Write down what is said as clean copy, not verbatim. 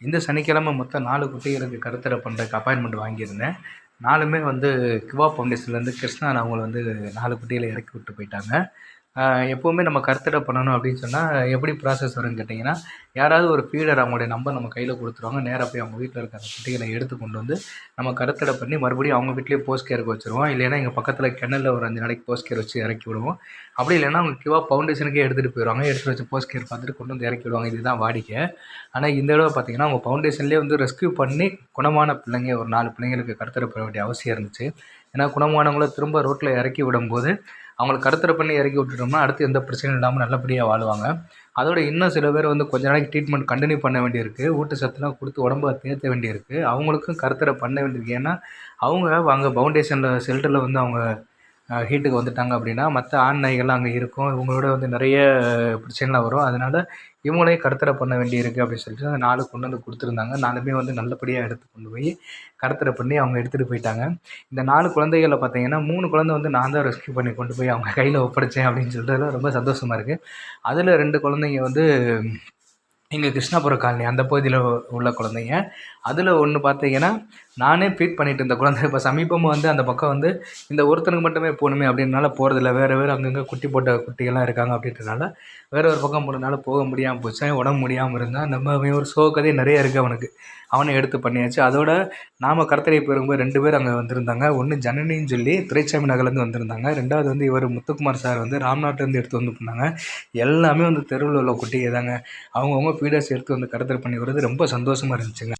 இந்த சனிக்கிழமை மொத்தம் 4 குட்டிகளுக்கு கருத்தடை பண்ணுறதுக்கு அப்பாயின்மெண்ட் வாங்கியிருந்தேன். 4மே வந்து கிவா ஃபவுண்டேஷன்லேருந்து கிருஷ்ணன் அவங்கள வந்து 4 குட்டிகளை இறக்கி விட்டு போயிட்டாங்க. எப்போவுமே நம்ம கருத்தடை பண்ணணும் அப்படின்னு சொன்னால் எப்படி ப்ராசஸ் வரும்னு கேட்டிங்கன்னா, யாராவது ஒரு ஃபீடர் அவங்களுடைய நம்பர் நம்ம கையில் கொடுத்துருவாங்க. நேராக போய் அவங்க வீட்டில் இருக்க அந்த குட்டிகளை எடுத்து கொண்டு வந்து நம்ம கருத்தடை பண்ணி மறுபடியும் அவங்க வீட்டிலேயே போஸ்ட் கேருக்கு வச்சுருவோம். இல்லைன்னா எங்கள் பக்கத்தில் கிணல்ல ஒரு 5 நாளைக்கு போஸ்ட் கேர் வச்சு இறக்கி விடுவோம். அப்படி இல்லைன்னா அவங்க கிவா ஃபவுண்டேஷனுக்கே எடுத்துகிட்டு போயிடுவாங்க. எடுத்துகிட்டு வச்சு போஸ்ட் கேர் பார்த்துட்டு கொண்டு வந்து இறக்கி விடுவாங்க. இதுதான் வாடிக்கை. ஆனால் இந்த தடவை பார்த்திங்கன்னா அவங்க ஃபவுண்டேஷன்லேயே வந்து ரெஸ்க்யூ பண்ணி குணமான பிள்ளைங்க ஒரு 4 பிள்ளைங்களுக்கு கருத்தடை பண்ண வேண்டிய அவசியம் இருந்துச்சு. ஏன்னா குணமானவங்கள திரும்ப ரோட்டில் இறக்கி விடும்போது அவங்கள கருத்தடை பண்ணி இறக்கி விட்டுட்டோம்னா அடுத்து எந்த பிரச்சனையும் இல்லாமல் நல்லபடியாக வாழ்வாங்க. அதோட இன்னும் சில பேர் வந்து கொஞ்ச நாளைக்கு ட்ரீட்மெண்ட் கண்டினியூ பண்ண வேண்டியிருக்கு. ஊட்டச்சத்துலாம் கொடுத்து உடம்ப தேற்ற வேண்டியிருக்கு. அவங்களுக்கும் கருத்தடை பண்ண வேண்டியிருக்கு. ஏன்னா அவங்க அங்கே ஃபவுண்டேஷனில் ஷெல்டரில் வந்து அவங்க ஹீட்டுக்கு வந்துட்டாங்க அப்படின்னா மற்ற ஆண் நாய்கள்லாம் அங்கே இருக்கும். இவங்களோட வந்து நிறைய பிரச்சனைலாம் வரும். அதனால் இவங்களையும் கருத்தடை பண்ண வேண்டியிருக்கு அப்படின்னு சொல்லிட்டு அந்த 4 கொண்டு வந்து கொடுத்துருந்தாங்க. 4மே வந்து நல்லபடியாக எடுத்து கொண்டு போய் கருத்தடை பண்ணி அவங்க எடுத்துகிட்டு போயிட்டாங்க. இந்த 4 குழந்தைகளில் பார்த்தீங்கன்னா 3 குழந்தை வந்து நான் தான் ரெஸ்க்யூ பண்ணி கொண்டு போய் அவங்க கையில் ஒப்படைச்சேன் அப்படின்னு சொல்லிட்டு ரொம்ப சந்தோஷமாக இருக்குது. அதில் 2 குழந்தைங்க வந்து இங்கே கிருஷ்ணாபுரம் காலனி அந்த பகுதியில் உள்ள குழந்தைங்க. அதில் ஒன்று பார்த்தீங்கன்னா நானே ஃபீட் பண்ணிட்டு இருந்த குழந்தை இப்போ சமீபமாக வந்து அந்த பக்கம் வந்து இந்த ஒருத்தனுக்கு மட்டுமே போகணுமே அப்படின்றனால போகிறதில்ல. வேறு அங்கங்கே குட்டி போட்ட குட்டிகள்லாம் இருக்காங்க அப்படின்றனால வேறு ஒரு பக்கம் போகிறதுனால போக முடியாமல் போச்சு. உடம்பு முடியாமல் இருந்தால் நம்ம ஒரு சோகதை நிறைய இருக்குது அவனுக்கு. அவனை எடுத்து பண்ணியாச்சு. அதோட நாம் கருத்தடை போகும்போது 2 பேர் அங்கே வந்திருந்தாங்க. ஒன்று ஜனனின்னு சொல்லி துரைசாமி நகர்லேருந்து வந்திருந்தாங்க. 2வது வந்து இவர் முத்துக்குமார் சார் வந்து ராம்நாட்லேருந்து எடுத்து வந்து பண்ணாங்க. எல்லாமே வந்து தெருவில் உள்ள குட்டிங்க தாங்க. அவங்கவுங்க ஃபீடர்ஸ் எடுத்து வந்து கருத்தடை பண்ணி வர்றது ரொம்ப சந்தோஷமாக இருந்துச்சுங்க.